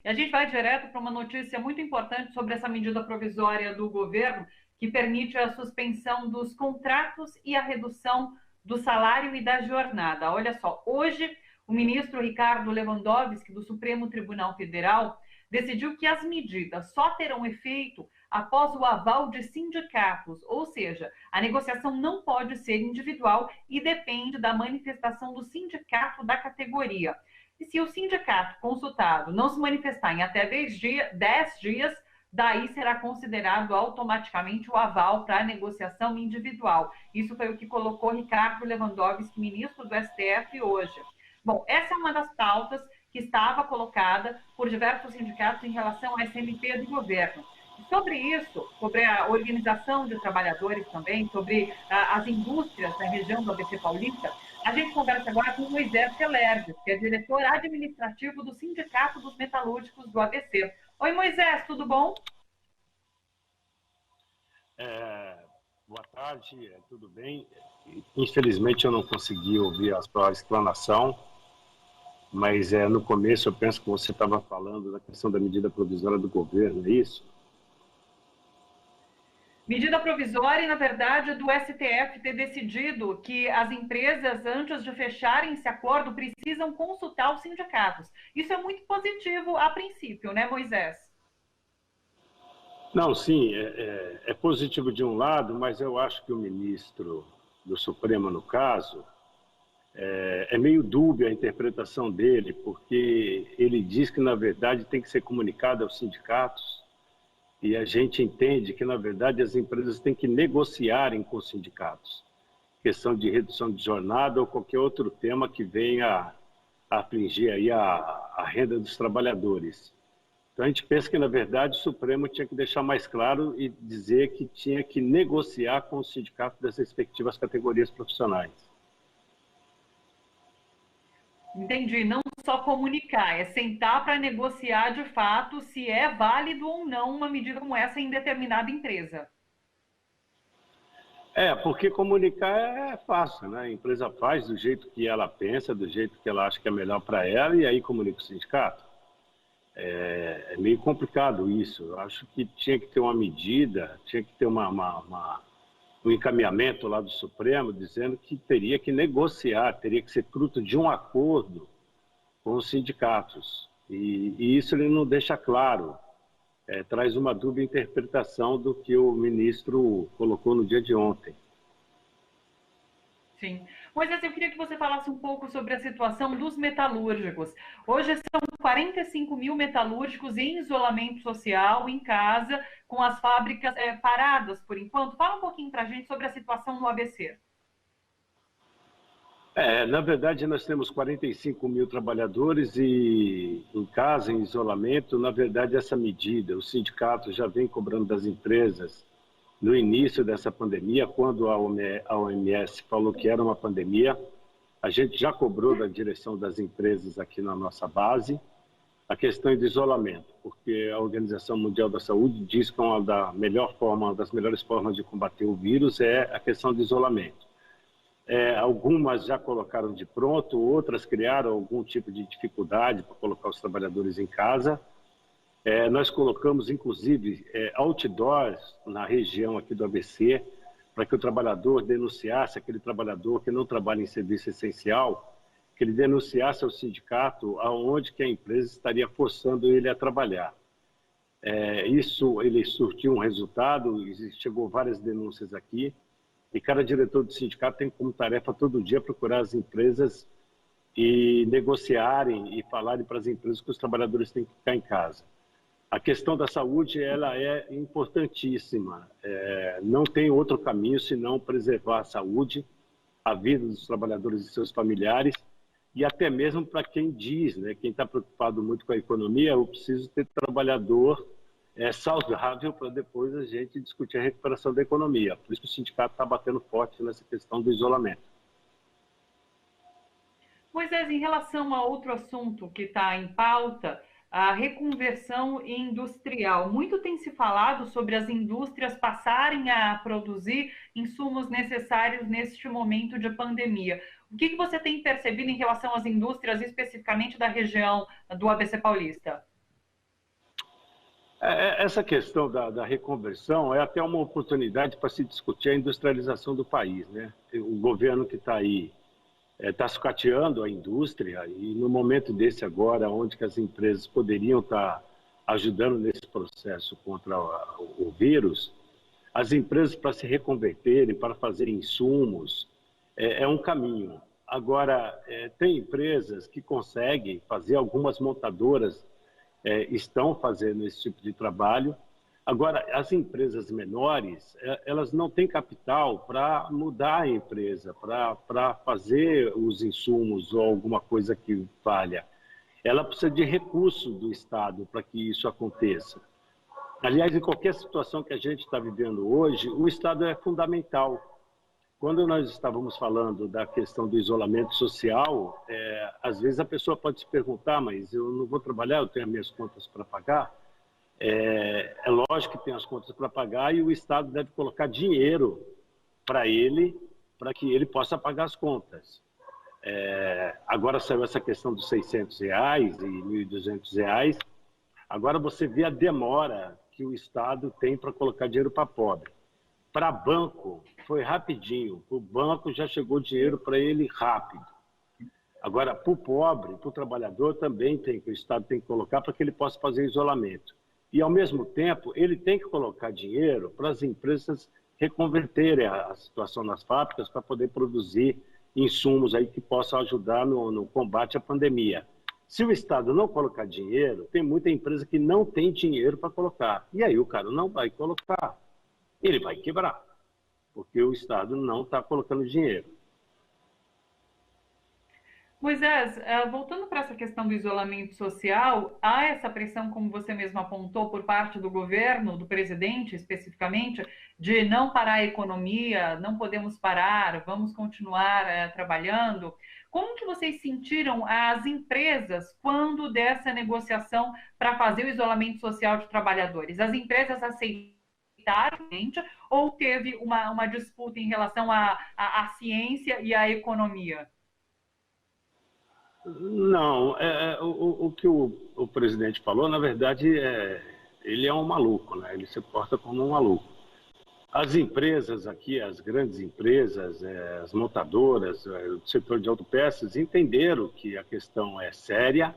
E a gente vai direto para uma notícia muito importante sobre essa medida provisória do governo que permite a suspensão dos contratos e a redução do salário e da jornada. Olha só, hoje o ministro Ricardo Lewandowski, do Supremo Tribunal Federal, decidiu que as medidas só terão efeito após o aval de sindicatos, ou seja, a negociação não pode ser individual e depende da manifestação do sindicato da categoria. E se o sindicato consultado não se manifestar em até 10 dias, daí será considerado automaticamente o aval para a negociação individual. Isso foi o que colocou Ricardo Lewandowski, ministro do STF, hoje. Bom, essa é uma das pautas que estava colocada por diversos sindicatos em relação à SMP do governo. Sobre isso, sobre a organização de trabalhadores também, sobre as indústrias na região do ABC Paulista, a gente conversa agora com o Moisés Celerdes, que é diretor administrativo do Sindicato dos Metalúrgicos do ABC. Oi, Moisés, tudo bom? Boa tarde, tudo bem? Infelizmente eu não consegui ouvir a sua explanação, mas no começo eu penso que você estava falando da questão da medida provisória do governo, é isso? Medida provisória, na verdade, do STF ter decidido que as empresas, antes de fecharem esse acordo, precisam consultar os sindicatos. Isso é muito positivo a princípio, né, Moisés? Não, sim, é positivo de um lado, mas eu acho que o ministro do Supremo, no caso, é meio dúbia a interpretação dele, porque ele diz que, na verdade, tem que ser comunicado aos sindicatos. E a gente entende que, na verdade, as empresas têm que negociarem com os sindicatos. Questão de redução de jornada ou qualquer outro tema que venha a afligir aí a renda dos trabalhadores. Então, a gente pensa que, na verdade, o Supremo tinha que deixar mais claro e dizer que tinha que negociar com os sindicatos das respectivas categorias profissionais. Entendi, não só comunicar, é sentar para negociar de fato se é válido ou não uma medida como essa em determinada empresa. Porque comunicar é fácil, né? A empresa faz do jeito que ela pensa, do jeito que ela acha que é melhor para ela e aí comunica o sindicato. É meio complicado isso. Eu acho que tinha que ter uma medida, tinha que ter um encaminhamento lá do Supremo dizendo que teria que negociar, teria que ser fruto de um acordo com os sindicatos. E isso ele não deixa claro, traz uma dúbia interpretação do que o ministro colocou no dia de ontem. Sim. Moisés, eu queria que você falasse um pouco sobre a situação dos metalúrgicos. Hoje são 45 mil metalúrgicos em isolamento social, em casa, com as fábricas paradas por enquanto. Fala um pouquinho para a gente sobre a situação no ABC. Na verdade, nós temos 45 mil trabalhadores e em casa, em isolamento. Na verdade, essa medida, o sindicato já vem cobrando das empresas no início dessa pandemia, quando a OMS falou que era uma pandemia. A gente já cobrou da direção das empresas aqui na nossa base a questão do isolamento, porque a Organização Mundial da Saúde diz que uma das melhores formas de combater o vírus é a questão do isolamento. Algumas já colocaram de pronto, outras criaram algum tipo de dificuldade para colocar os trabalhadores em casa. Nós colocamos, inclusive, outdoors na região aqui do ABC, para que o trabalhador denunciasse, aquele trabalhador que não trabalha em serviço essencial, que ele denunciasse ao sindicato aonde que a empresa estaria forçando ele a trabalhar. Isso, ele surtiu um resultado, chegou várias denúncias aqui, e cada diretor do sindicato tem como tarefa todo dia procurar as empresas e negociarem e falarem para as empresas que os trabalhadores têm que ficar em casa. A questão da saúde, ela é importantíssima. Não tem outro caminho senão preservar a saúde, a vida dos trabalhadores e seus familiares, e até mesmo para quem diz, né, quem está preocupado muito com a economia, eu preciso ter trabalhador saudável para depois a gente discutir a recuperação da economia. Por isso que o sindicato está batendo forte nessa questão do isolamento. Moisés, em relação a outro assunto que está em pauta, a reconversão industrial. Muito tem se falado sobre as indústrias passarem a produzir insumos necessários neste momento de pandemia. O que você tem percebido em relação às indústrias, especificamente da região do ABC Paulista? Essa questão da reconversão é até uma oportunidade para se discutir a industrialização do país, né? O governo que está aí está sucateando a indústria e no momento desse agora, onde que as empresas poderiam estar ajudando nesse processo contra o vírus, as empresas para se reconverterem, para fazerem insumos, é um caminho. Agora, tem empresas que conseguem fazer, algumas montadoras estão fazendo esse tipo de trabalho. Agora, as empresas menores, elas não têm capital para mudar a empresa, para fazer os insumos ou alguma coisa que valha. Ela precisa de recurso do Estado para que isso aconteça. Aliás, em qualquer situação que a gente está vivendo hoje, o Estado é fundamental. Quando nós estávamos falando da questão do isolamento social, às vezes a pessoa pode se perguntar, mas eu não vou trabalhar, eu tenho as minhas contas para pagar. É lógico que tem as contas para pagar e o Estado deve colocar dinheiro para que ele possa pagar as contas. Agora saiu essa questão dos R$600 e R$1.200. Agora você vê a demora que o Estado tem para colocar dinheiro para pobre. Para banco, foi rapidinho. O banco já chegou dinheiro para ele rápido. Agora, para o pobre, para o trabalhador, também o Estado tem que colocar para que ele possa fazer isolamento. E, ao mesmo tempo, ele tem que colocar dinheiro para as empresas reconverterem a situação nas fábricas para poder produzir insumos aí que possam ajudar no combate à pandemia. Se o Estado não colocar dinheiro, tem muita empresa que não tem dinheiro para colocar. E aí o cara não vai colocar. Ele vai quebrar, porque o Estado não está colocando dinheiro. Moisés, voltando para essa questão do isolamento social, há essa pressão, como você mesmo apontou, por parte do governo, do presidente especificamente, de não parar a economia, não podemos parar, vamos continuar trabalhando. Como que vocês sentiram as empresas quando dessa negociação para fazer o isolamento social de trabalhadores? As empresas aceitaram ou teve uma disputa em relação à ciência e à economia? Não, o que o presidente falou, na verdade, ele é um maluco, né? Ele se porta como um maluco. As empresas aqui, as grandes empresas, as montadoras, o setor de autopeças, entenderam que a questão é séria,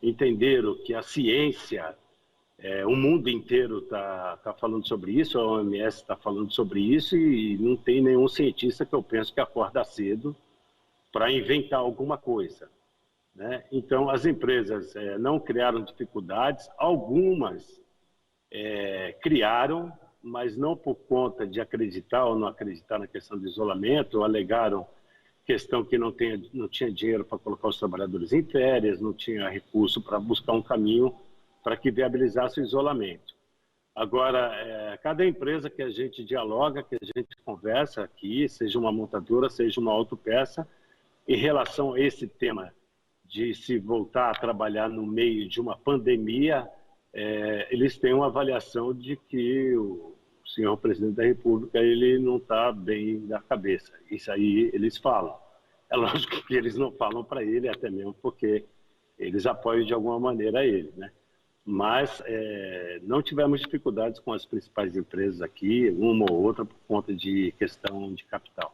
entenderam que a ciência, o mundo inteiro está falando sobre isso, a OMS está falando sobre isso e não tem nenhum cientista que eu penso que acorda cedo para inventar alguma coisa, né? Então, as empresas não criaram dificuldades, algumas criaram, mas não por conta de acreditar ou não acreditar na questão do isolamento, alegaram questão que não tinha dinheiro para colocar os trabalhadores em férias, não tinha recurso para buscar um caminho para que viabilizasse o isolamento. Agora, cada empresa que a gente dialoga, que a gente conversa aqui, seja uma montadora, seja uma autopeça, em relação a esse tema de se voltar a trabalhar no meio de uma pandemia, eles têm uma avaliação de que o senhor presidente da República ele não está bem da cabeça. Isso aí eles falam. É lógico que eles não falam para ele, até mesmo porque eles apoiam de alguma maneira ele, né? Mas não tivemos dificuldades com as principais empresas aqui, uma ou outra por conta de questão de capital.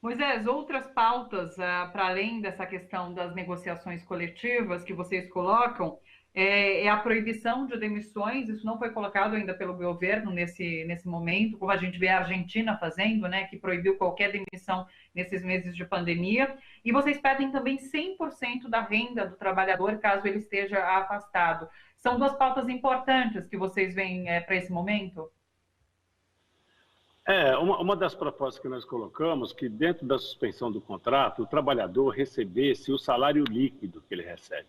Moisés, outras pautas, para além dessa questão das negociações coletivas que vocês colocam, é a proibição de demissões. Isso não foi colocado ainda pelo governo nesse momento, como a gente vê a Argentina fazendo, né, que proibiu qualquer demissão nesses meses de pandemia. E vocês pedem também 100% da renda do trabalhador, caso ele esteja afastado. São duas pautas importantes que vocês veem para esse momento? Uma das propostas que nós colocamos, que dentro da suspensão do contrato, o trabalhador recebesse o salário líquido que ele recebe.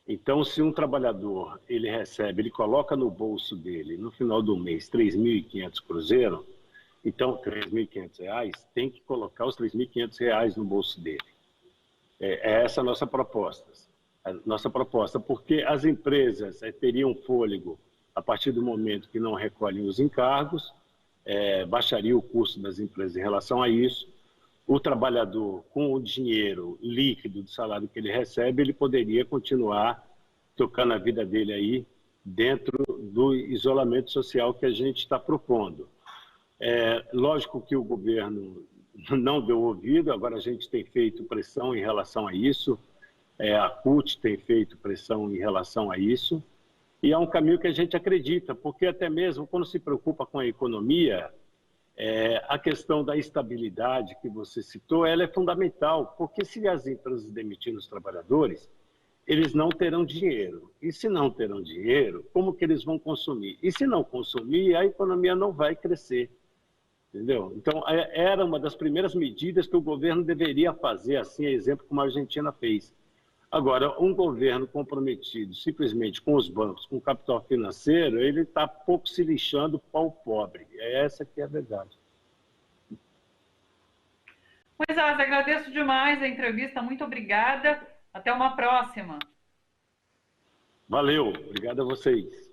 Então, se um trabalhador, ele coloca no bolso dele, no final do mês, 3.500 cruzeiros, então, R$3.500, tem que colocar os R$3.500 no bolso dele. É essa a nossa proposta. Porque as empresas teriam fôlego a partir do momento que não recolhem os encargos, baixaria o custo das empresas em relação a isso. O trabalhador, com o dinheiro líquido do salário que ele recebe, ele poderia continuar tocando a vida dele aí dentro do isolamento social que a gente está propondo. Lógico que o governo não deu ouvido, agora a gente tem feito pressão em relação a isso, a CUT tem feito pressão em relação a isso, e é um caminho que a gente acredita, porque até mesmo quando se preocupa com a economia, a questão da estabilidade que você citou, ela é fundamental, porque se as empresas demitirem os trabalhadores, eles não terão dinheiro. E se não terão dinheiro, como que eles vão consumir? E se não consumir, a economia não vai crescer. Entendeu? Então, era uma das primeiras medidas que o governo deveria fazer, assim, exemplo como a Argentina fez. Agora, um governo comprometido simplesmente com os bancos, com o capital financeiro, ele está pouco se lixando para o pobre. Essa que é a verdade. Moisés, agradeço demais a entrevista, muito obrigada. Até uma próxima. Valeu, obrigado a vocês.